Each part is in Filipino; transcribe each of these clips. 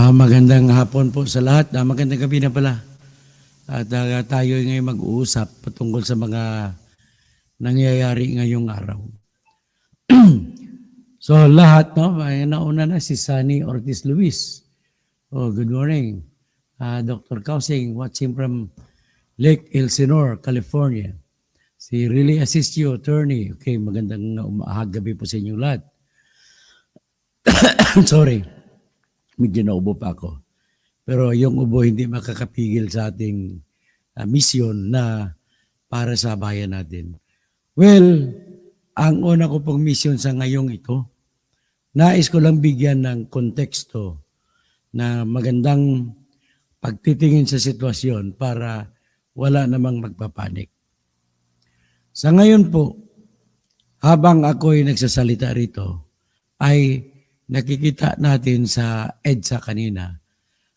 Magandang hapon po sa lahat. Magandang gabi na pala. At tayo ngayon mag-uusap patungkol sa mga nangyayari ngayong araw. So lahat, no? Nauna na si Sunny Ortiz Luis. Oh, good morning. Dr. Kausing, watching from Lake Elsinore, California. Si Really Assist You, attorney. Okay, magandang gabi po sa inyong lahat. Sorry. Medyo naubo pa ako. Pero yung ubo hindi makakapigil sa ating misyon na para sa bayan natin. Well, ang una ko pong misyon sa ngayong ito, nais ko lang bigyan ng konteksto na magandang pagtitingin sa sitwasyon para wala namang magpapanik. Sa ngayon po, habang ako'y nagsasalita rito, ay nakikita natin sa EDSA kanina,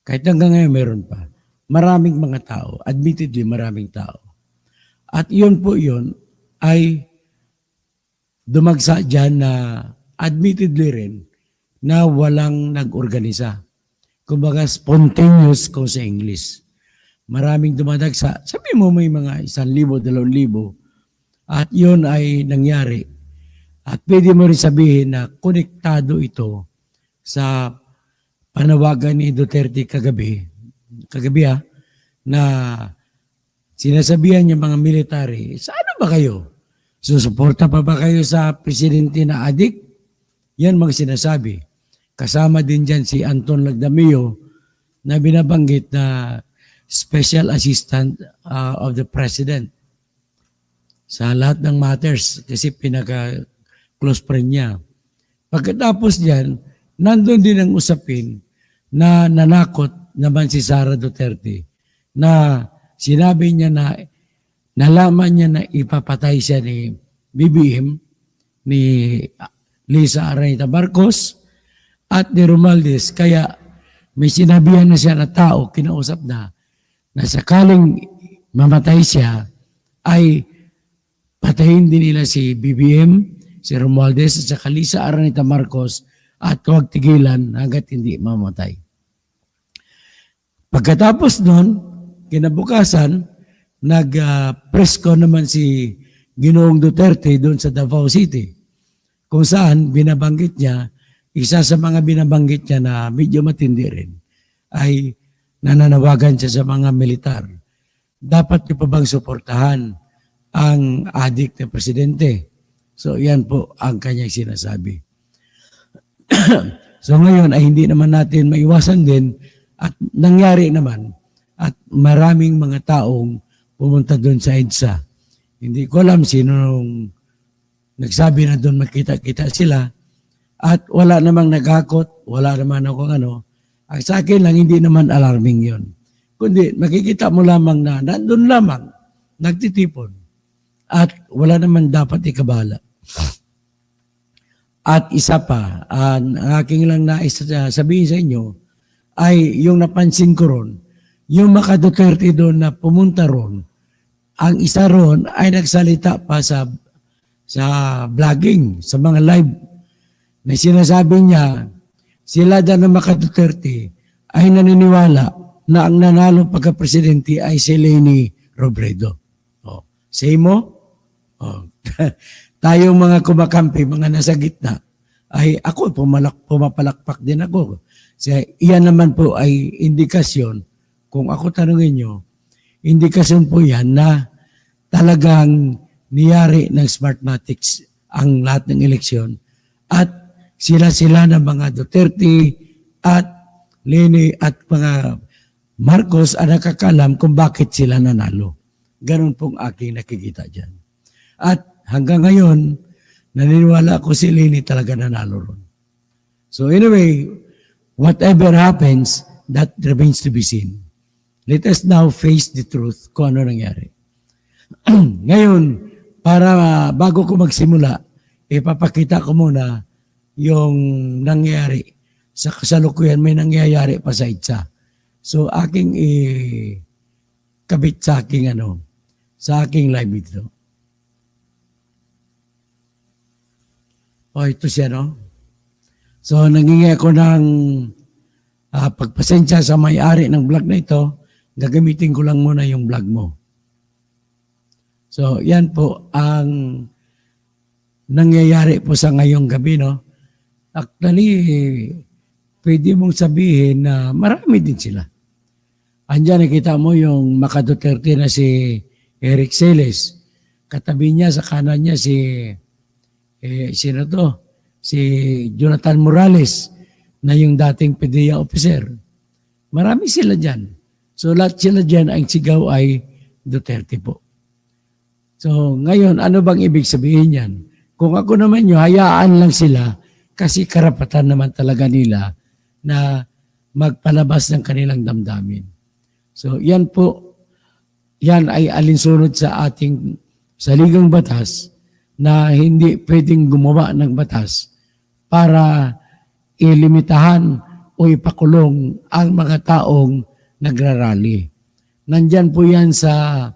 kahit hanggang ngayon meron pa, maraming mga tao, admittedly maraming tao. At yun po yun ay dumagsa dyan na admittedly rin na walang nag-organisa. Kumbaga spontaneous ko sa English. Maraming dumadagsa. Sabi mo may mga 1,000, 2,000 at yun ay nangyari. At pwede mo rin sabihin na konektado ito sa panawagan ni Duterte kagabi na sinasabihan niya mga military, sa ano ba kayo? Susuporta pa ba kayo sa presidente na adik? Yan mga sinasabi. Kasama din dyan si Anton Lagdamio na binabanggit na Special Assistant of the President sa lahat ng matters kasi pinaka-close friend niya. Pagkatapos diyan, nandun din ang usapin na nanakot naman si Sara Duterte na sinabi niya na nalaman niya na ipapatay siya ni BBM, ni Lisa Araneta Marcos at ni Romualdez. Kaya may sinabihan na siya na tao, kinausap na sakaling mamatay siya ay patayin din nila si BBM, si Romualdez at saka Lisa Araneta Marcos at huwag tigilan hanggat hindi mamatay. Pagkatapos nun, kinabukasan, nag-press ko naman si Ginoong Duterte doon sa Davao City kung saan binabanggit niya, isa sa mga binabanggit niya na medyo matindi rin ay nananawagan siya sa mga militar. Dapat niyo pa bang suportahan ang adik na presidente? So yan po ang kanyang sinasabi. So ngayon ay hindi naman natin maiwasan din at nangyari naman at maraming mga taong pumunta doon sa EDSA. Hindi ko alam sino nung nagsabi na doon makita-kita sila at wala namang nagakot, wala naman akong ano. Ang sa akin lang hindi naman alarming yon. Kundi makikita mo lamang na nandun lamang, nagtitipon at wala naman dapat ikabala. At isa pa, ang aking lang nais sabihin sa inyo ay yung napansin ko ron, yung mga Duterte doon na pumunta ron, ang isa ron ay nagsalita pa sa vlogging, sa mga live, na sinasabi niya, sila daw na mga Duterte ay naniniwala na ang nanalo pagka-presidente ay si Leni Robredo. Oh, say mo? Oh. Tayong mga kumakampi, mga nasa gitna, ay ako, pumapalakpak din ako. Iyan naman po ay indikasyon, kung ako tanungin nyo, indikasyon po yan na talagang niyari ng Smartmatics ang lahat ng eleksyon at sila ng mga Duterte at Leni at mga Marcos ang nakakalam kung bakit sila nanalo. Ganun pong aking nakikita dyan. At hanggang ngayon, naniniwala ako si Leni talaga nanalo ron. So anyway, whatever happens, that remains to be seen. Let us now face the truth kung ano nangyari. Ngayon, para bago ko magsimula, ipapakita ko muna yung nangyari. Sa kasalukuyan, may nangyayari pa sa EDSA. So aking kabit sa aking sa aking live ito. Oh, ito siya, no? So, nangingi ako ng pagpasensya sa may-ari ng vlog na ito, gagamitin ko lang muna yung vlog mo. So, yan po ang nangyayari po sa ngayong gabi, no? Actually, pwede mong sabihin na marami din sila. Andiyan, nakita mo yung Maka-Duterte na si Eric Celes. Katabi niya, sa kanan niya sino to? Si Jonathan Morales na yung dating PDEA officer. Marami sila dyan. So lahat sila dyan, ang sigaw ay Duterte po. So ngayon, ano bang ibig sabihin yan? Kung ako naman yun, hayaan lang sila kasi karapatan naman talaga nila na magpalabas ng kanilang damdamin. So yan po, yan ay alinsunod sa ating saligang batas na hindi pwedeng gumawa ng batas para ilimitahan o ipakulong ang mga taong nagrarally. Nandyan po yan sa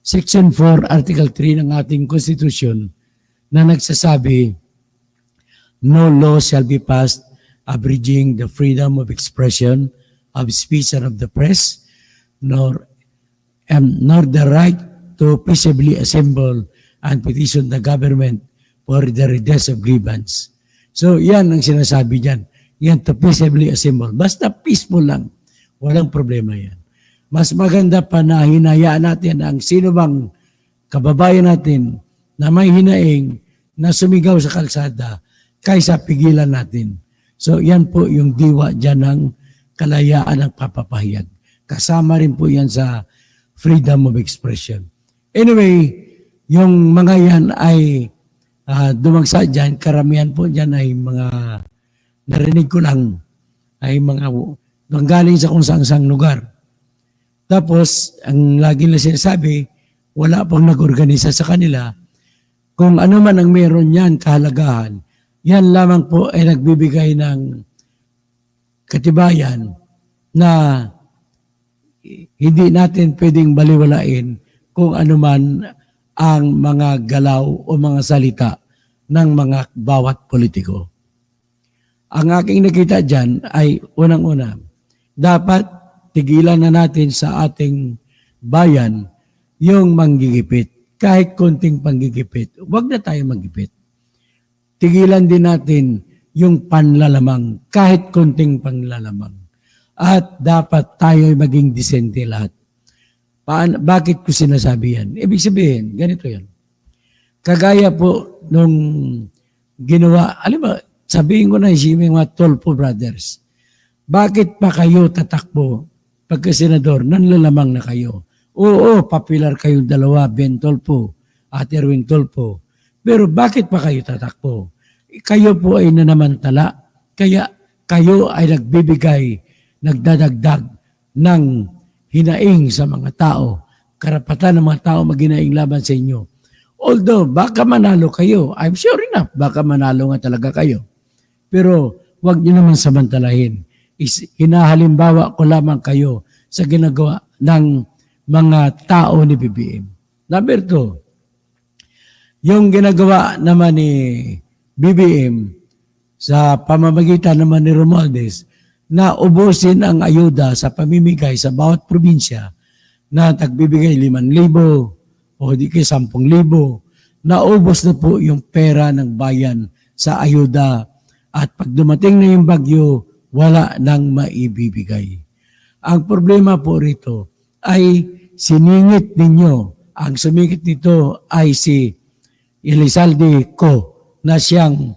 Section 4, Article 3 ng ating Constitution na nagsasabi, no law shall be passed abridging the freedom of expression, of speech, and of the press, nor the right to peaceably assemble and petition the government for the redress of grievance. So yan ang sinasabi dyan. Yan, to peaceably assemble. Basta peaceful lang. Walang problema yan. Mas maganda pa na hinayaan natin ang sino bang kababayan natin na may hinaing na sumigaw sa kalsada kaysa pigilan natin. So yan po yung diwa dyan ng kalayaan ng papapahayag. Kasama rin po yan sa freedom of expression. Anyway, yung mga yan ay dumagsa dyan, karamihan po dyan ay mga narinig ko lang, ay mga galing sa kung saang lugar. Tapos, ang lagi na sinasabi, wala pang nag-organisa sa kanila. Kung ano man ang meron yan, kahalagahan, yan lamang po ay nagbibigay ng katibayan na hindi natin pwedeng baliwalain kung ano man ang mga galaw o mga salita ng mga bawat politiko. Ang aking nakita dyan ay unang-una, dapat tigilan na natin sa ating bayan yung manggigipit. Kahit konting panggigipit, huwag na tayo manggipit. Tigilan din natin yung panlalamang, kahit konting panlalamang. At dapat tayo maging disente lahat. Bakit ko sinasabi yan? Ibig sabihin, ganito yan. Kagaya po nung ginawa, alam mo, sabihin ko na yung mga Tolpo brothers, bakit pa kayo tatakbo pagka-senador, nanlalamang na kayo? Oo, popular kayong dalawa, Ben Tolpo at Erwin Tolpo. Pero bakit pa kayo tatakbo? Kayo po ay nanamantala, kaya kayo ay nagbibigay, nagdadagdag ng hinaing sa mga tao, karapatan ng mga tao maghinaing laban sa inyo. Although, baka manalo kayo. I'm sure enough, baka manalo nga talaga kayo. Pero, huwag niyo naman samantalahin. Hinahalimbawa ko lamang kayo sa ginagawa ng mga tao ni BBM. Number 2, yung ginagawa naman ni BBM sa pamamagitan naman ni Romualdez, na ubusin ang ayuda sa pamimigay sa bawat probinsya na tagbibigay 5,000 o di kaya 10,000. Naubos na po yung pera ng bayan sa ayuda at pag dumating na yung bagyo, wala nang maibibigay. Ang problema po rito ay siningit ninyo. Ang sumingit nito ay si Elizalde Co na siyang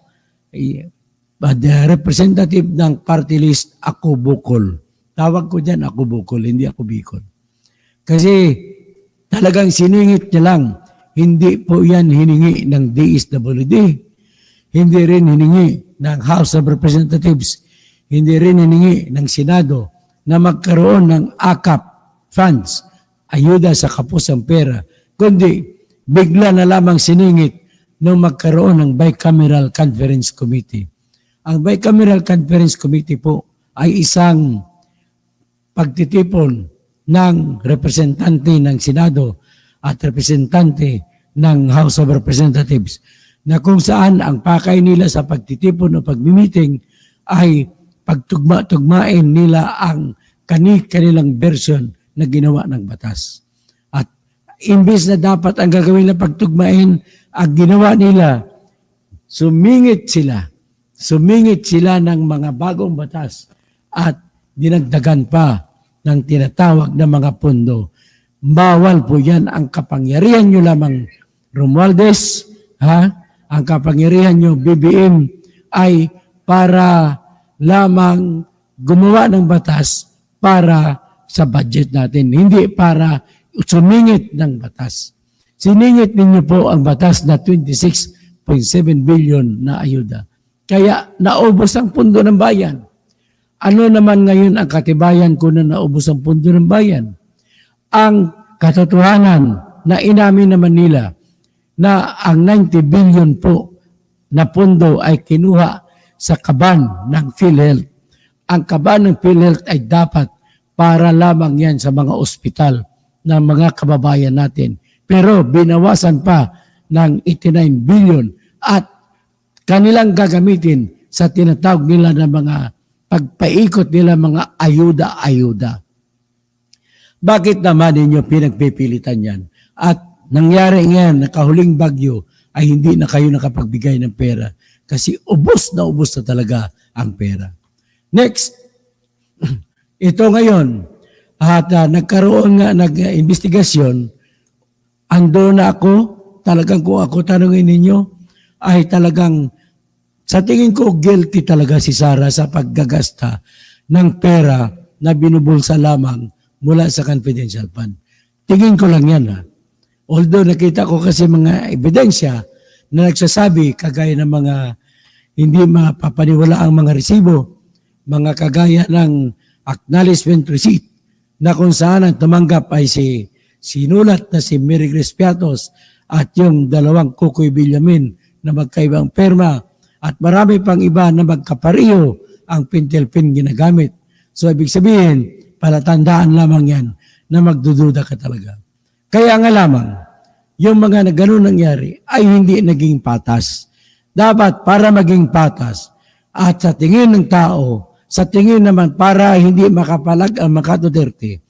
representative ng party list Ako Bukol. Tawag ko dyan Ako Bukol, hindi Ako Bicol. Kasi talagang siningit niya lang. Hindi po yan hiningi ng DSWD. Hindi rin hiningi ng House of Representatives. Hindi rin hiningi ng Senado na magkaroon ng AKAP funds, ayuda sa kapusang pera. Kundi bigla na lamang siningit nung magkaroon ng Bicameral Conference Committee. Ang Bicameral Conference Committee po ay isang pagtitipon ng representante ng Senado at representante ng House of Representatives na kung saan ang pakay nila sa pagtitipon o pagmimiting ay pagtugma-tugmain nila ang kanilang version na ginawa ng batas. At imbis na dapat ang gagawin na pagtugmain, ang ginawa nila, sumingit sila ng mga bagong batas at dinagdagan pa ng tinatawag na mga pondo. Bawal po yan. Ang kapangyarihan nyo lamang, Romualdez, ang kapangyarihan nyo, BBM, ay para lamang gumawa ng batas para sa budget natin, hindi para sumingit ng batas. Siningit ninyo po ang batas na 26.7 billion na ayuda. Kaya naubos ang pundo ng bayan. Ano naman ngayon ang katibayan ko na naubos ang pundo ng bayan? Ang katotohanan na inamin naman nila na ang 90 billion po na pundo ay kinuha sa kaban ng PhilHealth. Ang kaban ng PhilHealth ay dapat para lamang yan sa mga ospital ng mga kababayan natin. Pero binawasan pa ng 89 billion at kanilang gagamitin sa tinatawag nila na mga pagpaikot nila mga ayuda-ayuda. Bakit naman ninyo pinagpipilitan yan? At nangyari yan, nakahuling bagyo, ay hindi na kayo nakapagbigay ng pera kasi ubos na talaga ang pera. Next, ito ngayon, at nagkaroon nga nag-investigasyon, ando na ako, talagang kung ako tanungin ninyo, ay talagang sa tingin ko guilty talaga si Sara sa paggagasta ng pera na binubulsa lamang mula sa confidential fund. Tingin ko lang yan Although nakita ko kasi mga ebidensya na nagsasabi kagaya ng mga hindi mapapaniwala ang mga resibo, mga kagaya ng acknowledgement receipt na kung saan ang tumanggap ay sinulat na si Mary Grace Piatos at yung dalawang Kukoy Villamin na magkaibang perma at marami pang iba na magkapariho ang pintelpin ginagamit. So ibig sabihin, palatandaan lamang yan na magdududa ka talaga. Kaya nga lamang, yung mga na gano'n nangyari ay hindi naging patas. Dapat para maging patas at sa tingin ng tao, sa tingin naman para hindi makapalag ang mga Duterte,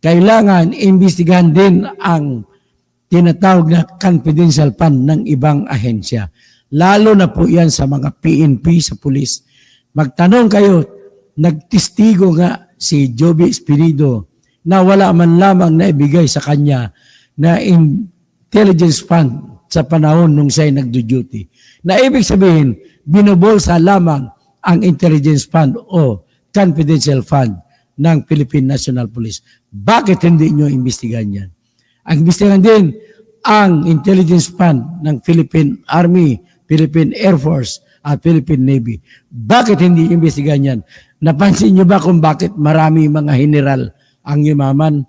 kailangan imbestigahan din ang tinatawag na confidential fund ng ibang ahensya. Lalo na po yan sa mga PNP, sa pulis. Magtanong kayo, nagtistigo nga si Joby Espirido na wala man lamang na ibigay sa kanya na intelligence fund sa panahon nung siya'y nagdo-duty. Na ibig sabihin, binubolsa lamang ang intelligence fund o confidential fund ng Philippine National Police. Bakit hindi nyo imbestigahan yan? Ang imbestigahan din ang intelligence fund ng Philippine Army, Philippine Air Force at Philippine Navy. Bakit hindi imbestigahan yan? Napansin nyo ba kung bakit marami mga general ang yumaman?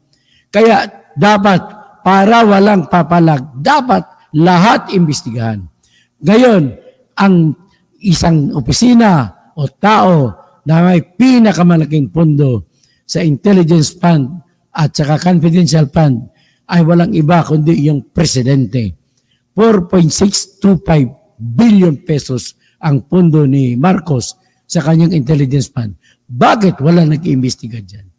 Kaya dapat, para walang papalag, dapat lahat imbestigahan. Ngayon, ang isang opisina o tao na may pinakamalaking pondo sa intelligence fund at saka confidential fund ay walang iba kundi yung presidente. 4.625 billion pesos ang pondo ni Marcos sa kanyang intelligence fund. Bakit wala nag-iimbestiga dyan?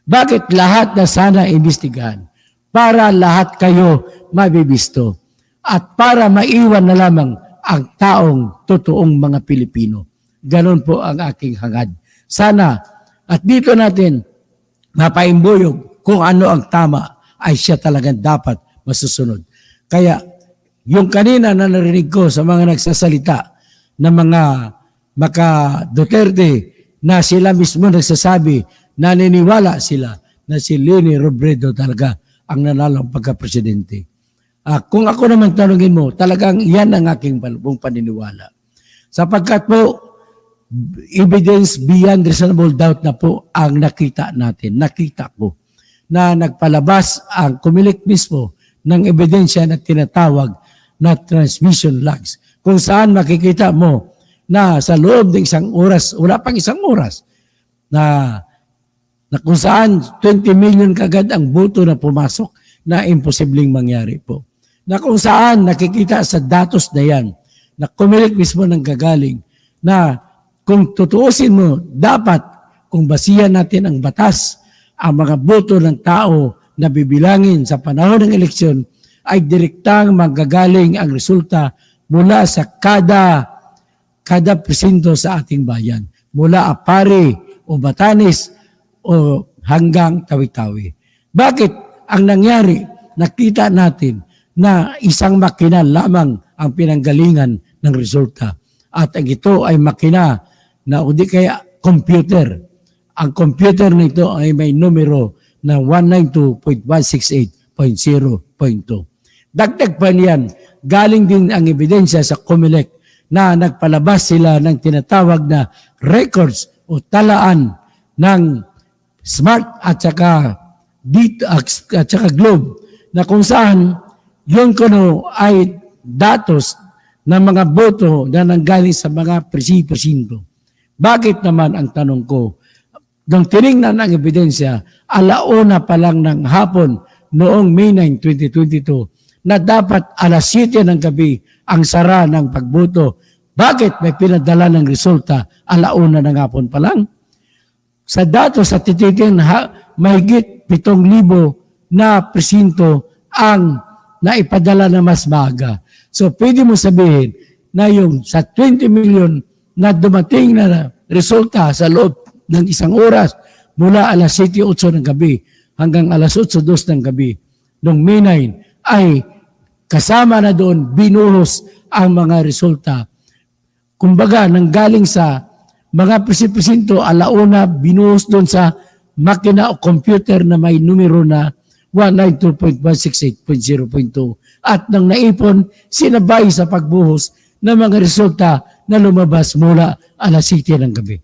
Bakit lahat na sana imbestigahan? Para lahat kayo mabibisto at para maiwan na lamang ang taong totoong mga Pilipino. Ganon po ang aking hangad. Sana at dito natin mapaimbuyog kung ano ang tama ay siya talagang dapat masusunod. Kaya yung kanina na narinig ko sa mga nagsasalita ng mga maka-Duterte na sila mismo nagsasabi, naniniwala sila na si Leni Robredo talaga ang nanalong pagka-presidente. Kung ako naman tanungin mo, talagang yan ang aking buong paniniwala. Sapagkat po, evidence beyond reasonable doubt na po ang nakita natin. Nakita ko na nagpalabas ang kumilik mismo ng ebidensya na tinatawag na transmission logs. Kung saan makikita mo na sa loob ng isang oras, wala pang isang oras, na kung saan 20 million kagad ang boto na pumasok na imposibleng mangyari po. Na kung saan nakikita sa datos na yan, na kumilik mismo ng gagaling na kung tutuusin mo, dapat kung basihan natin ang batas, ang mga boto ng tao na bibilangin sa panahon ng eleksyon ay direktang manggagaling ang resulta mula sa kada presinto sa ating bayan. Mula Apari o Batanes o hanggang Tawi-Tawi. Bakit ang nangyari? Nakita natin na isang makina lamang ang pinanggalingan ng resulta. At ito ay makina na o di kaya computer. Ang computer nito ay may numero na 192.168.0.2. Dagdag pa niyan, galing din ang ebidensya sa COMELEC na nagpalabas sila ng tinatawag na records o talaan ng smart at saka globe na kung saan yung kuno ay datos ng mga boto na nanggaling sa mga presinto. Bakit naman ang tanong ko? Nung tinignan ang ebidensya, alauna pa lang ng hapon noong May 9, 2022 na dapat alas 7 ng gabi ang sara ng pagboto. Bakit may pinadala ng resulta alauna ng hapon pa lang? Sa datos sa titikin, mahigit 7,000 na presinto ang naipadala na mas maaga. So pwede mo sabihin na yung sa 20 million na dumating na resulta sa loob ng isang oras mula alas 7:08 ng gabi hanggang alas 8:02 ng gabi noong May 9 ay kasama na doon binuhos ang mga resulta. Kumbaga, nanggaling sa mga presinto alauna binuhos doon sa makina o computer na may numero na 192.168.0.2 at nang naipon, sinabay sa pagbuhos ng mga resulta na lumabas mula alas 7 ng gabi.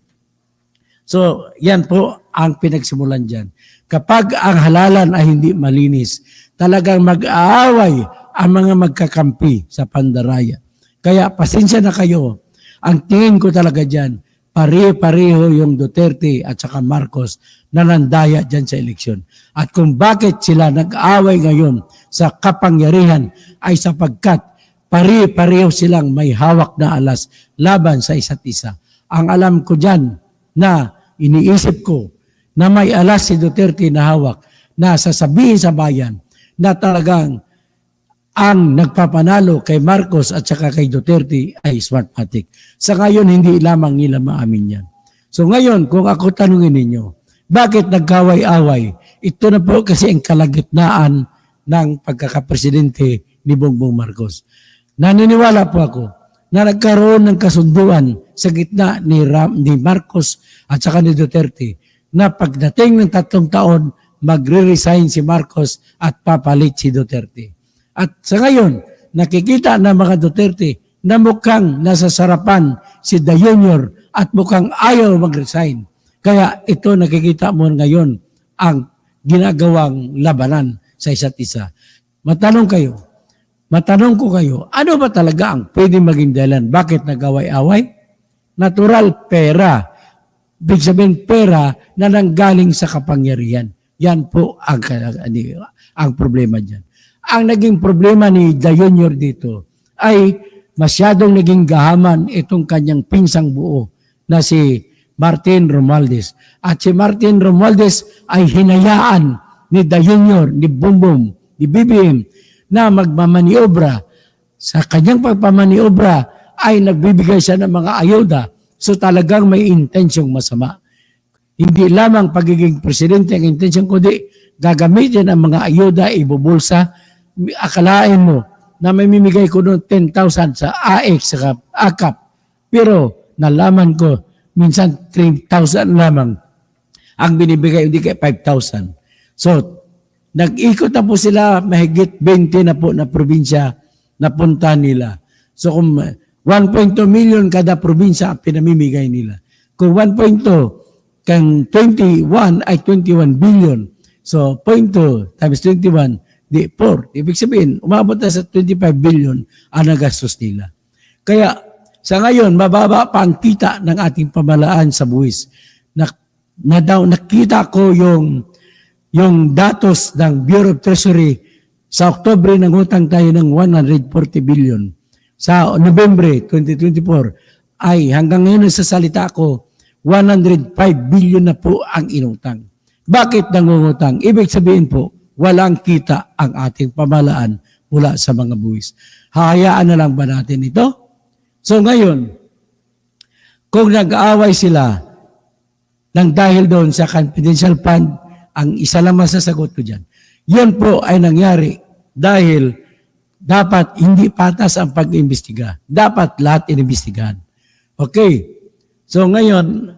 So, yan po ang pinagsimulan dyan. Kapag ang halalan ay hindi malinis, talagang mag-aaway ang mga magkakampi sa pandaraya. Kaya pasensya na kayo. Ang tingin ko talaga dyan, pare-pareho yung Duterte at saka Marcos na nandaya dyan sa eleksyon. At kung bakit sila nag-aaway ngayon sa kapangyarihan ay sapagkat pare-pareho silang may hawak na alas laban sa isa't isa. Ang alam ko dyan na iniisip ko na may alas si Duterte na hawak na sasabihin sa bayan na talagang ang nagpapanalo kay Marcos at saka kay Duterte ay Smartmatic. Sa ngayon, hindi lamang nila maamin yan. So ngayon, kung ako tanungin ninyo, bakit nagkaway-away? Ito na po kasi ang kalagitnaan ng pagkakapresidente ni Bongbong Marcos. Naniniwala po ako na nagkaroon ng kasunduan sa gitna ni Marcos at saka ni Duterte na pagdating ng 3 taon, magre-resign si Marcos at papalit si Duterte. At sa ngayon, nakikita ng mga Duterte na mukhang nasasarapan si The Junior at mukhang ayaw mag-resign. Kaya ito nakikita mo ngayon ang ginagawang labanan sa isa't isa. Matanong ko kayo, ano ba talaga ang pwede maging dahilan? Bakit nag-away-away? Natural, pera. Ibig sabihin, pera na nanggaling sa kapangyarihan. Yan po ang problema dyan. Ang naging problema ni The Junior dito ay masyadong naging gahaman itong kanyang pinsang buo na si Martin Romualdez. At si Martin Romualdez ay hinayaan ni The Junior, ni Bongbong, ni BBM na magmamaniobra. Sa kanyang pagpamaniobra ay nagbibigay siya ng mga ayuda. So talagang may intensyong masama. Hindi lamang pagiging presidente ang intensyong kundi gagamitin ang mga ayuda, ibubulsa. Akalain mo na may mimigay ko noon 10,000 sa AX sa AKAP. Pero nalaman ko minsan 3,000 lamang ang binibigay, hindi kaya 5,000. So, nag-ikot na po sila, mahigit 20 na po na probinsya na punta nila. So, kung 1.2 million kada probinsya ang pinamimigay nila. Kung 1.2, kang 21 ay 21 billion. So, 0.2 times 21, di 4. Ibig sabihin, umabot na sa 25 billion ang nagastos nila. Kaya, sa ngayon, mababa pa ang kita ng ating pamahalaan sa buwis. Nakita ko yung datos ng Bureau of Treasury sa Oktubre ng utang tayo ng 140 billion. Sa Nobyembre 2024 ay hanggang ngayon sa salita ko, 105 billion na po ang inutang. Bakit nangungutang? Ibig sabihin po, walang kita ang ating pamahalaan mula sa mga buwis. Hahayaan na lang ba natin ito? So ngayon, kung nag-aaway sila nang dahil doon sa confidential fund, ang isa lang masasagot ko dyan. Yun po ay nangyari dahil dapat hindi patas ang pag-imbestiga. Dapat lahat inimbestigahan. Okay. So ngayon,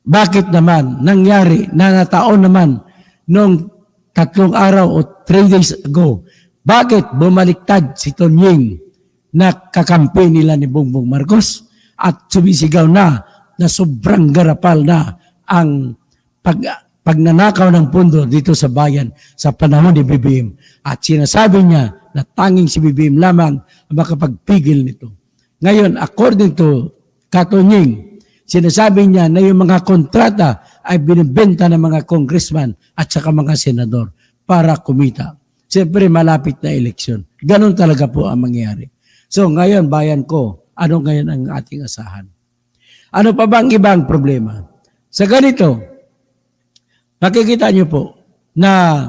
bakit naman nangyari na nataon naman nung 3 araw o 3 days ago, bakit bumaliktad si Tonying na kakampi nila ni Bongbong Marcos at sumisigaw na sobrang garapal na ang pagnanakaw ng pundo dito sa bayan sa panahon ni BBM. At sinasabi niya na tanging si BBM lamang ang makapagpigil nito. Ngayon, according to Katonying, sinasabi niya na yung mga kontrata ay binibenta ng mga congressman at saka mga senador para kumita. Siyempre, malapit na eleksyon. Ganon talaga po ang mangyayari. So ngayon, bayan ko, ano ngayon ang ating asahan? Ano pa bang ibang problema? Sa ganito, makikita niyo po na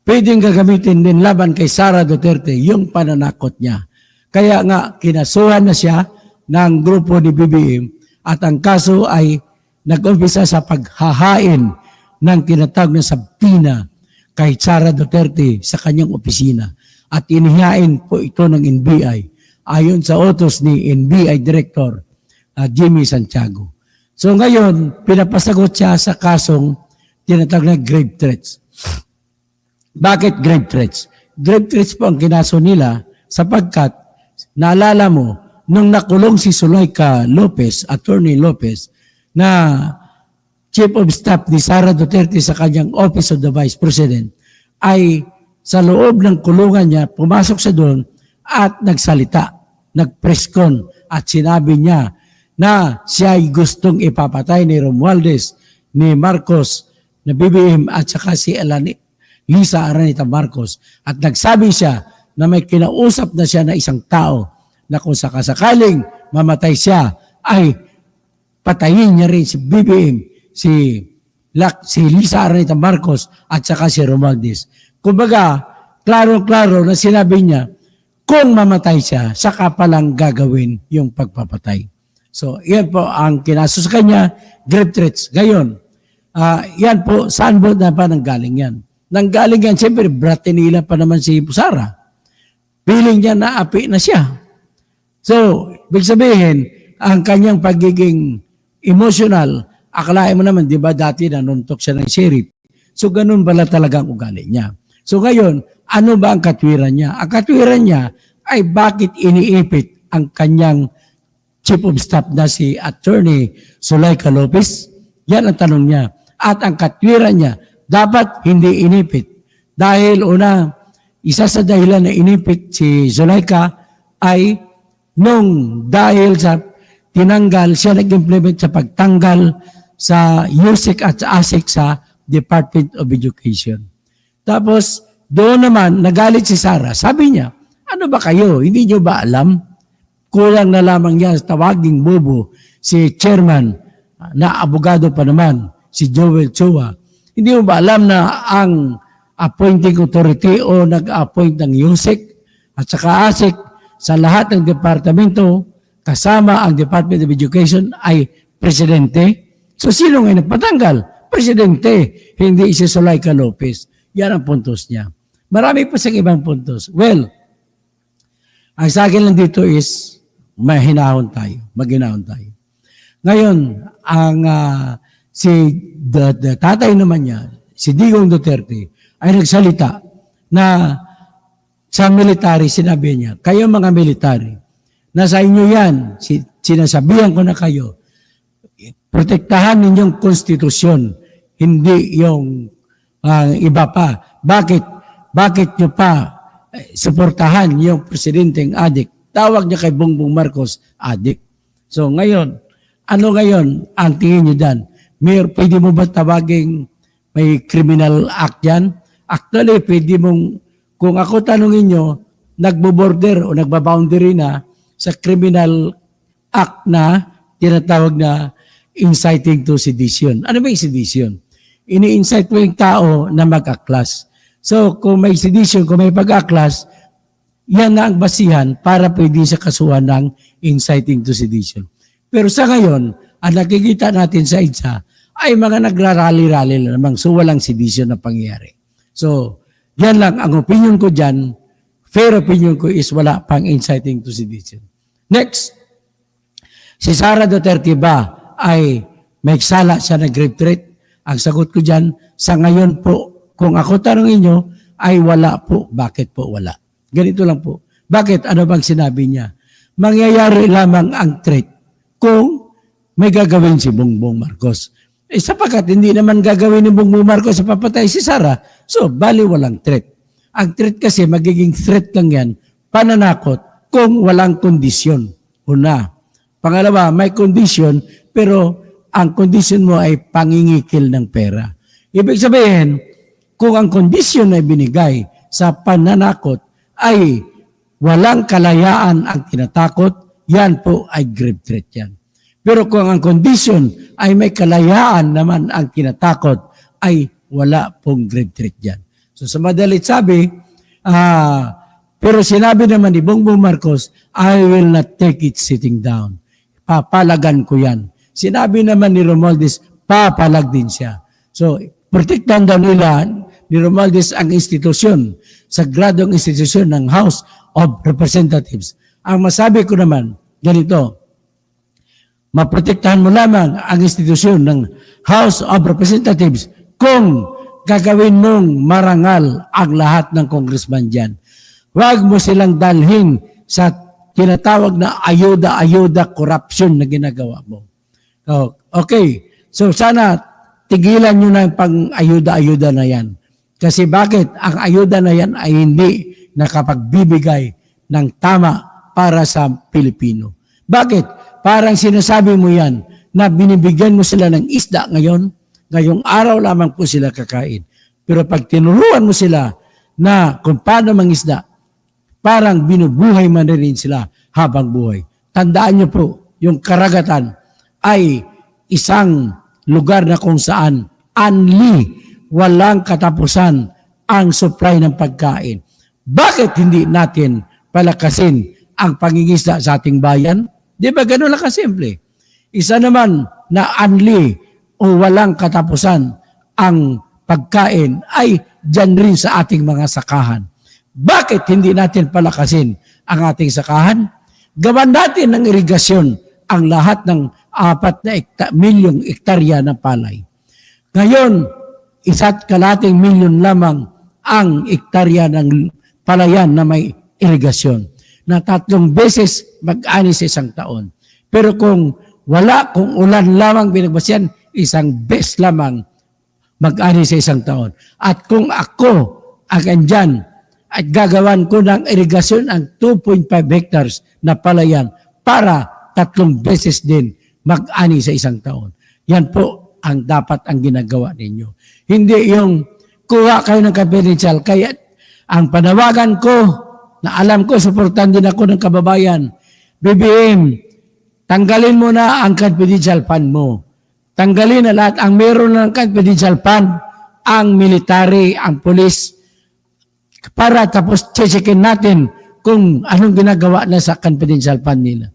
pwedeng gagamitin din laban kay Sara Duterte yung pananakot niya. Kaya nga, kinasuhan na siya ng grupo ni BBM at ang kaso ay nag-umpisa sa paghahain ng tinatawag na sabina kay Sara Duterte sa kanyang opisina. At inihain po ito ng NBI ayon sa utos ni NBI Director Jimmy Santiago. So ngayon, pinapasagot siya sa kasong tinatawag na grave threats. Bakit grave threats? Grave threats po ang kinaso nila sapagkat naalala mo, nung nakulong si Zuleika Lopez, Attorney Lopez, na Chief of Staff ni Sara Duterte sa kanyang Office of the Vice President, ay sa loob ng kulungan niya, pumasok siya doon at nagsalita, nag-press-con at sinabi niya na siya ay gustong ipapatay ni Romualdez, ni Marcos, na BBM at saka si Lisa Araneta Marcos. At nagsabi siya na may kinausap na siya na isang tao na kung sakasakaling mamatay siya ay patayin niya rin si BBM, si Lisa Araneta Marcos at saka si Romualdez. Kumbaga, klaro-klaro na sinabi niya, kung mamatay siya, saka palang gagawin yung pagpapatay. So, yan po ang kinaso sa kanya, grave threats. Ngayon, yan po, saan po na pa nanggaling yan? Nanggaling yan, siyempre, brate nila pa naman si Sara. Feeling niya na api na siya. So, ibig sabihin, ang kanyang pagiging emotional, akalain mo naman, di ba dati nanuntok siya ng sheriff. So, ganun pala talaga ang ugali niya. So, ngayon, ano ba ang katwiran niya? Ang katwiran niya ay bakit iniipit ang kanyang Chief of Staff na si Attorney Zuleika Lopez? Yan ang tanong niya. At ang katwiran niya, dapat hindi inipit. Dahil una, isa sa dahilan na inipit si Zuleika ay nung dahil sa tinanggal, siya nag-implement sa pagtanggal sa USEC at sa ASEC sa Department of Education. Tapos, doon naman, nagalit si Sara. Sabi niya, ano ba kayo? Hindi niyo ba alam? Kulang na lamang niya tawaging bobo si chairman na abogado pa naman, si Joel Chua. Hindi mo ba alam na ang appointing authority o nag-appoint ng USEC at saka ASEC sa lahat ng departamento kasama ang Department of Education ay presidente? So sino ngayon nagpatanggal? Presidente, hindi si Zuleika Lopez. Yan ang puntos niya. Marami pa siyang ibang puntos. Well, ang sa akin lang dito is mahinahon tayo, maghinahon tayo. Ngayon, ang the tatay naman niya, si Digong Duterte, ay nagsalita na sa military, sinabi niya, kayo mga military, nasa inyo yan, sinasabihan ko na kayo, protektahan ninyong konstitusyon, hindi yung iba pa. Bakit nyo pa suportahan yung presidenteng adik? Tawag niya kay Bongbong Marcos, adik. So ngayon, ano ngayon ang tingin niyo dyan? Mayor, pwede mo ba tawaging may criminal act yan? Actually, pwede mong, kung ako tanongin nyo, nagbo-border o nagbaboundary na sa criminal act na tinatawag na inciting to sedition. Ano ba yung sedition? Ini-incite mo yung tao na mag-aklas. So, kung may sedition, kung may pag-aklas, yan na ang basihan para pwede sa kasuhan ng inciting to sedition. Pero sa ngayon, ang nakikita natin sa EDSA ay mga nagrarally-rally na namang so walang sedition na pangyayari. So, yan lang ang opinion ko dyan. Fair opinion ko is wala pang inciting to sedition. Next, si Sara Duterte ba ay may sala siya na grave threat? Ang sagot ko dyan, sa ngayon po, kung ako tanongin nyo, ay wala po. Bakit po wala? Ganito lang po. Bakit? Ano bang sinabi niya? Mangyayari lamang ang threat kung may gagawin si Bongbong Marcos. Sapagkat hindi naman gagawin ni Bongbong Marcos sa papatay si Sara, so bali walang threat. Ang threat kasi magiging threat lang yan, pananakot kung walang kondisyon. Una. Pangalawa, may kondisyon pero ang kondisyon mo ay pangingikil ng pera. Ibig sabihin, kung ang kondisyon ay binigay sa pananakot ay walang kalayaan ang tinatakot, yan po ay grave threat yan. Pero kung ang kondisyon ay may kalayaan naman ang tinatakot, ay wala pong grave threat yan. So sa madalit sabi, pero sinabi naman ni Bongbong Marcos, I will not take it sitting down. Papalagan ko yan. Sinabi naman ni Romualdez, papalag din siya. So, protektahan daw nila ni Romualdez ang institusyon, sagradong institusyon ng House of Representatives. Ang masabi ko naman, ganito, maprotektahan mo lamang ang institusyon ng House of Representatives kung gagawin mong marangal ang lahat ng congressman dyan. Huwag mo silang dalhin sa tinatawag na ayuda-ayuda corruption na ginagawa mo. Okay. So sana tigilan nyo na yung pang-ayuda-ayuda na yan. Kasi bakit? Ang ayuda na yan ay hindi nakapagbibigay ng tama para sa Pilipino. Bakit? Parang sinasabi mo yan na binibigyan mo sila ng isda ngayon, ngayong araw lamang po sila kakain. Pero pag tinuruan mo sila na kung paano mangisda, parang binubuhay man rin sila habang buhay. Tandaan nyo po, yung karagatan ay isang lugar na kung saan walang katapusan ang supply ng pagkain. Bakit hindi natin palakasin ang pangingisda sa ating bayan? Di ba gano'n lang kasimple? Isa naman na o walang katapusan ang pagkain ay dyan rin sa ating mga sakahan. Bakit hindi natin palakasin ang ating sakahan? Gawan natin ng irigasyon ang lahat ng 4 milyong hektarya ng palay. Ngayon, 1.2 milyon lamang ang hektarya ng palayan na may irigasyon na 3 beses mag-ani sa isang taon. Pero kung ulan lamang binagbasyan, 1 beses lamang mag-ani sa isang taon. At kung ako ang andyan at gagawan ko ng irigasyon ang 2.5 hectares na palayan para 3 beses din mag-ani sa isang taon. Yan po ang dapat ang ginagawa ninyo. Hindi yung kuha kayo ng confidential. Kaya ang panawagan ko na alam ko, suportan din ako ng kababayan, BBM, tanggalin mo na ang confidential fund mo. Tanggalin na lahat. Ang meron ng confidential fund, ang military, ang police, para tapos checkin natin kung anong ginagawa na sa confidential fund nila.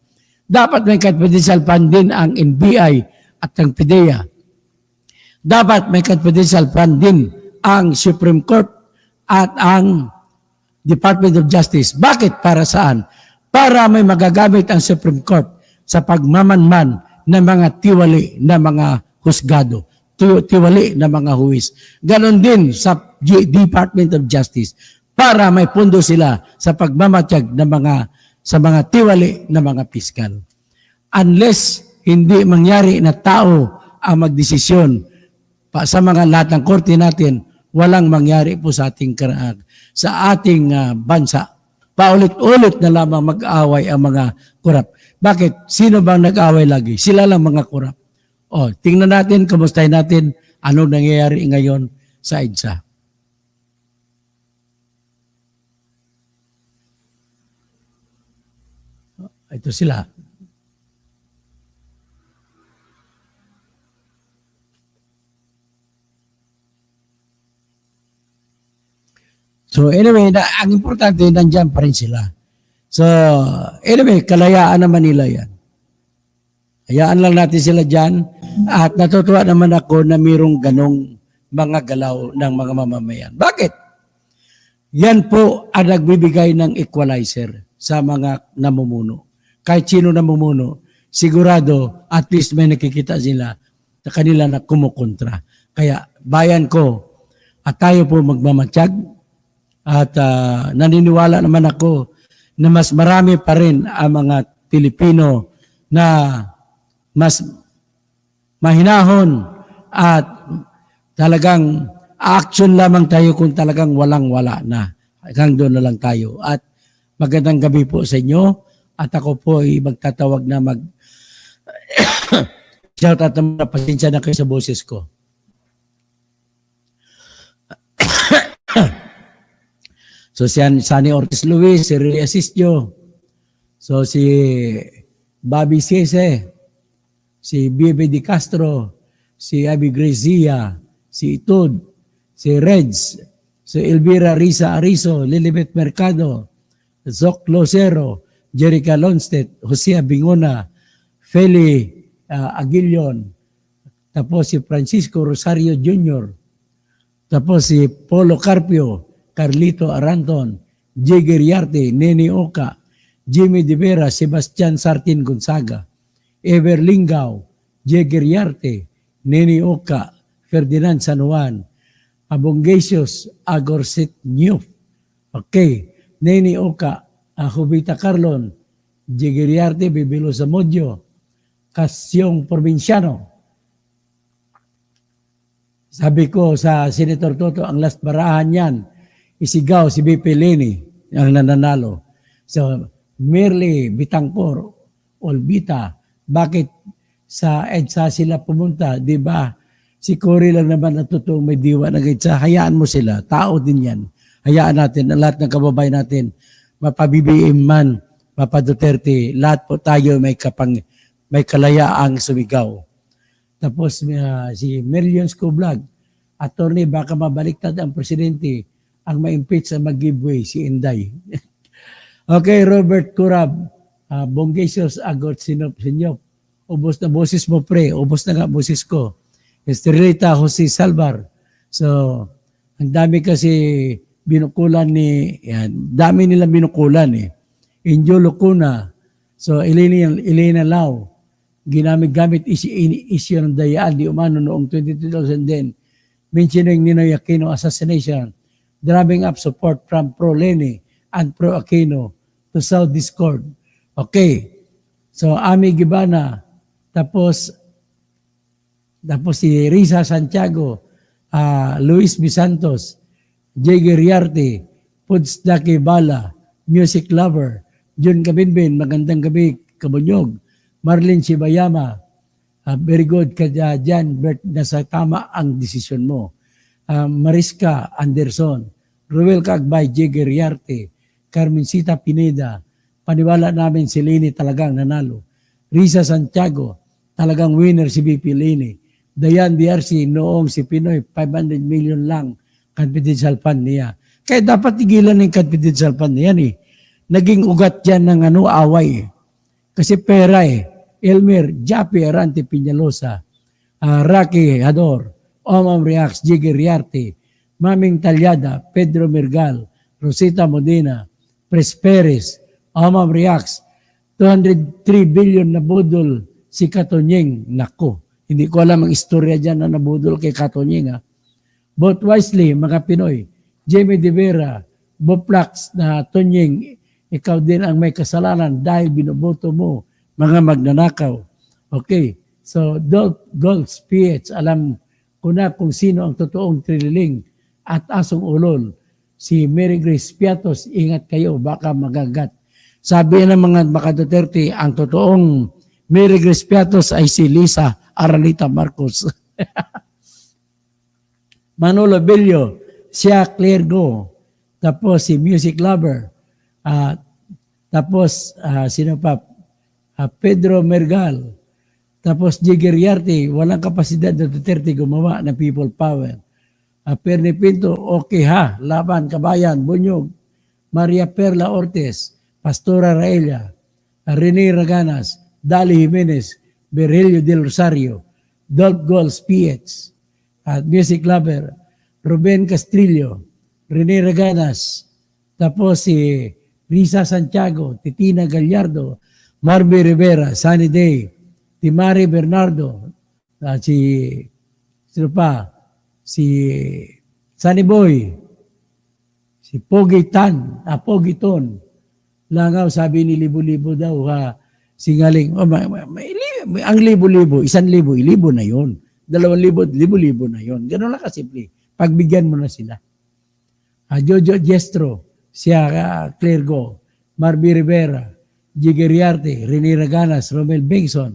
Dapat may confidential fund din ang NBI at ang PDEA. Dapat may confidential fund din ang Supreme Court at ang Department of Justice. Bakit? Para saan? Para may magagamit ang Supreme Court sa pagmamanman ng mga tiwali na mga husgado, tiwali na mga huwis. Ganon din sa Department of Justice para may pundo sila sa pagmamatiyag ng sa mga tiwali na mga piskal. Unless hindi mangyari na tao ang magdesisyon sa mga lahat ng korte natin, walang mangyari po sa ating bansa. Paulit-ulit na lamang mag-away ang mga korap. Bakit? Sino bang nag-away lagi? Sila lang mga korap. Tingnan natin, kumustahin natin ano nangyayari ngayon sa EDSA. Ito sila. So anyway, ang importante, nandiyan pa rin sila. So anyway, kalayaan naman nila yan. Hayaan lang natin sila dyan. At natutuwa naman ako na mayroong ganong mga galaw ng mga mamamayan. Bakit? Yan po ang nagbibigay ng equalizer sa mga namumuno. Kahit sino namumuno, sigurado at least may nakikita sila sa kanila na kumukontra. Kaya bayan ko at tayo po magmamatsyag at naniniwala naman ako na mas marami pa rin ang mga Pilipino na mas mahinahon at talagang action lamang tayo kung talagang walang-wala na. Hanggang doon na lang tayo. At magandang gabi po sa inyo. At ako po ay magtatawag na shout out naman na pasensya na kayo sa boses ko. So si Sunny Ortiz Luis, si Riley Asistio, so si Bobby Sese, si Bibi Di Castro, si Abby Grezia, si Itud, si Reds, si Elvira Risa Arizo, Lilibet Mercado, Zoc Locero, Jerica Lonstedt, Jose Bingona, Feli Aguilion, tapos si Francisco Rosario Jr., tapos si Polo Carpio, Carlito Aranton, Jigger Yarte, Nene Oka, Jimmy De Vera, Sebastian Sartin Gonzaga, Ever Lingao, Jigger Yarte, Nene Oka, Ferdinand San Juan, Abongesios Agorset Newf, okay, Nene Oka, Jubita Carlon, Jigger Yarte, Bibilo Zamodyo, Kasyong Provinciano. Sabi ko sa Senator Toto, ang last barahan yan, isigaw si BP Leni, ang nananalo. So, merely Bitangpor, Olbita, bakit sa EDSA sila pumunta, di ba? Si Cory lang naman ang totoong may diwa ng EDSA. Hayaan mo sila, tao din yan. Hayaan natin, ang lahat ng kababayan natin, mapa-BBM man, mapa-Duterte, lahat po tayo may kalayaang sumigaw. Tapos si Millions Co Vlog, attorney, baka mabaliktad ang presidente, ang ma-impeach sa mag-giveaway, si Inday. Okay, Robert Curab, Bongesios Agot Sinop, ubos na boses mo pre, ubos na nga boses ko. Estrelita Jose Salvar. So, ang dami kasi binukulan dami nilang binukulan eh. Injo Locuna, so Elena Lau, ginamit-gamit issue ng dayaan di umano noong 2010, mentioning Ninoy Aquino assassination, drumming up support from pro-Leni and pro-Aquino to sow discord. Okay, so Ami Gibana, tapos si Risa Santiago, Luis Bisantos, Jay Geriarte, Puds Daki Bala, Music Lover, Jun Kabinbin, magandang gabi, Kabunyog, Marlene Shibayama, very good ka dyan, Bert, nasa tama ang desisyon mo. Mariska Anderson, Ruel Kagbay, Jay Geriarte, Carmencita Pineda, paniwala namin si Leni talagang nanalo. Risa Santiago, talagang winner si BP Leni. Dayan DRC, noong si Pinoy, 500 million lang confidential fund niya. Kaya dapat tigilan ng confidential fund niyan eh. Naging ugat dyan ng away eh. Kasi pera eh. Elmer, Japi Arante Piñalosa, Rocky Hador, Omam Reax, Jigger Riarte, Maming Talyada, Pedro Mirgal, Rosita Modena, Pres Perez, Omam Reax, 203 billion na budol si Katonyeng. Nako, hindi ko alam ang istorya dyan na nabudol kay Katonyeng. Vote wisely, mga Pinoy. Jamie De Vera, Boplax na Tonyeng, ikaw din ang may kasalanan dahil binoboto mo mga magnanakaw. Okay, so Golds PH, alam ko na kung sino ang totoong trililing at asong ulol. Si Mary Grace Piatos, ingat kayo, baka magagat. Sabi ng mga Duterte, ang totoong Mary Grace Piatos ay si Lisa Aralita Marcos. Manolo Bello, siya Claire Go, tapos si Music Lover, tapos sino pa? Pedro Mergal, tapos Jigger Yarte, walang kapasidad na Duterte gumawa ng people power. Perni Pinto, okay ha, Laban, Kabayan, Bunyog, Maria Perla Ortiz, Pastora Raelia, Rene Raganas, Dali Jimenez, Virgilio del Rosario, Dolph Gols, PH, at Music Lover, Ruben Castrillo, Rene Raganas, tapos si Risa Santiago, Titina Gallardo, Marby Rivera, Sunny Day, Timari Bernardo, sino pa? Si Sunny Boy, si Pogi Tan, Pogi Ton, Langaw, sabi ni libo-libo daw, singaling, ang libo-libo, 1,000, 1,000 na yon. 2,000, libo-libo na yon. Ganun lang kasimple. Pagbigyan mo na sila. Jojo Jestro, siya Claire Go, Marby Rivera, Jigeriarte, Rene Raganas, Romel Bengson,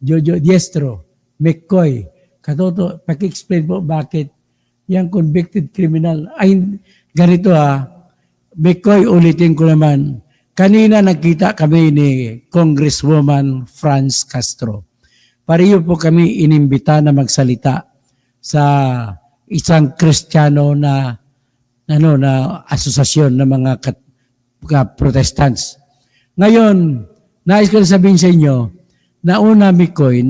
Jojo Diestro, McCoy. Katoto, paki-explain po bakit yung convicted criminal, ay ganito McCoy, ulitin ko naman, kanina nakita kami ni Congresswoman Franz Castro. Pareho po kami inimbita na magsalita sa isang Kristiyano na asosasyon ng mga Protestants. Ngayon, nais ko na sabihin sa inyo, nauna McCoy,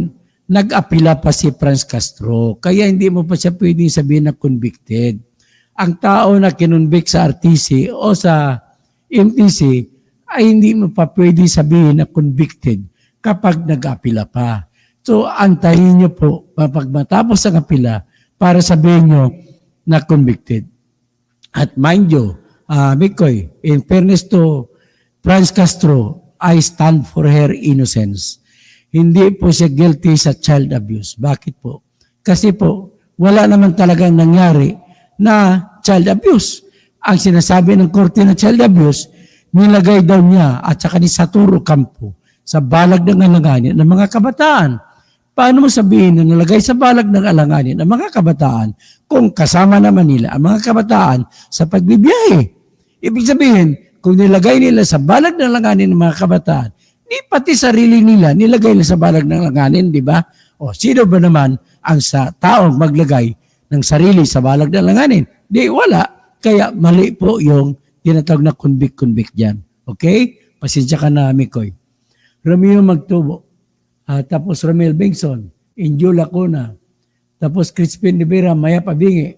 nag-apila pa si Franz Castro, kaya hindi mo pa siya pwedeng sabihin na convicted. Ang tao na kinonvict sa RTC o sa MTC ay hindi mo pa pwedeng sabihin na convicted kapag nag-apila pa. So, antayin nyo po pag matapos ang apila para sabihin nyo na convicted. At mind you, Mikoy, in fairness to Franz Castro, I stand for her innocence. Hindi po siya guilty sa child abuse. Bakit po? Kasi po, wala naman talagang nangyari na child abuse. Ang sinasabi ng korte na child abuse, nilagay daw niya at saka ni Saturo Campo sa balag ng alanganin ng mga kabataan. Paano mo sabihin na nilagay sa balag ng alanganin ng mga kabataan kung kasama naman nila ang mga kabataan sa pagbibiyahe? Ibig sabihin, kung nilagay nila sa balag ng alanganin ng mga kabataan, di pati sarili nila nilagay nila sa balag ng alanganin, di ba? O sino ba naman ang sa taong maglagay ng sarili sa balag ng alanganin? Di wala. Kaya mali po yung tinatawag na convict dyan. Okay? Pasensya ka na, Mikoy. Romeo Magtubo. Tapos Romel Bengson, Injo Lacuna, tapos Crispin Rivera, Maya Pabingi,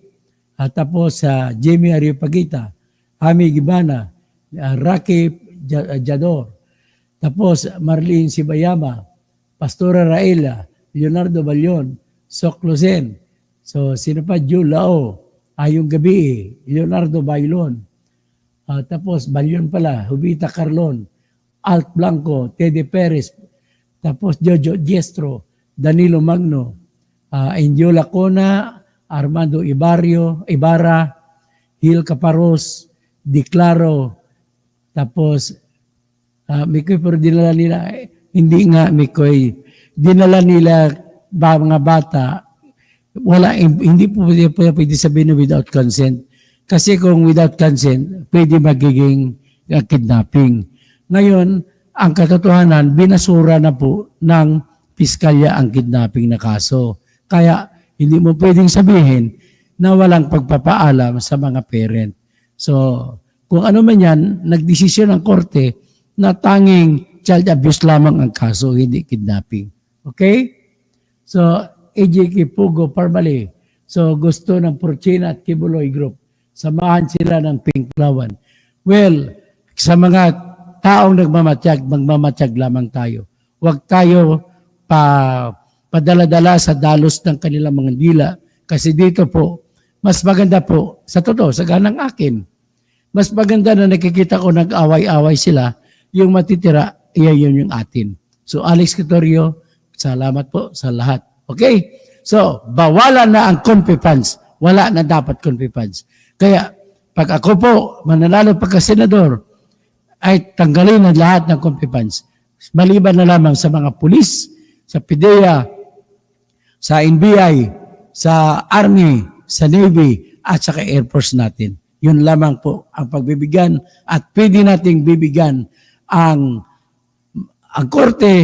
tapos Jamie Ariopagita, Ami Gibana, Rocky Jador, tapos Marlene Sibayama, Pastora Raela, Leonardo Balyon, Sok Lucen, so sino pa? Joe Lao, Ayong Gabi, Leonardo Bailon, tapos Balyon pala, Hubita Carlon, Alt Blanco, Teddy Perez, tapos Jojo Diestro, Danilo Magno, Indio Lacona, Armando Ibarra, Hil Caparos, Declaro, tapos Mikoy, pero dinala nila, hindi nga Mikoy, dinala nila mga bata, hindi po pwede sabihin without consent. Kasi kung without consent, pwede magiging kidnapping. Ngayon, ang katotohanan, binasura na po ng piskalya ang kidnapping na kaso. Kaya hindi mo pwedeng sabihin na walang pagpapaalam sa mga parent. So, kung ano man yan, nagdesisyon ng korte na tanging child abuse lamang ang kaso, hindi kidnapping. Okay? So, AJK Pugo Parmali. So, gusto ng Porchina at Kibuloy Group. Samahan sila ng Pink Lawan. Well, sa mga taong magmamatiyag lamang tayo. Huwag tayo padala-dala sa dalos ng kanilang mga dila. Kasi dito po, mas maganda po, sa totoo, sa ganang akin, mas maganda na nakikita ko nag-away-away sila, yung matitira, iyan yung atin. So, Alex Quitorio, salamat po sa lahat. Okay? So, bawalan na ang confi funds. Wala na dapat confi funds. Kaya, pag ako po, mananalo pagka-senador, ay tanggalin ang lahat ng confi funds. Maliban na lamang sa mga pulis, sa PIDEA, sa NBI, sa Army, sa Navy, at sa Air Force natin. Yun lamang po ang pagbibigyan at pwede nating bibigyan ang korte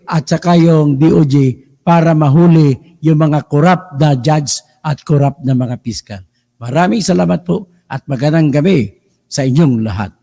at saka yung DOJ para mahuli yung mga corrupt na judge at corrupt na mga piskal. Maraming salamat po at magandang gabi sa inyong lahat.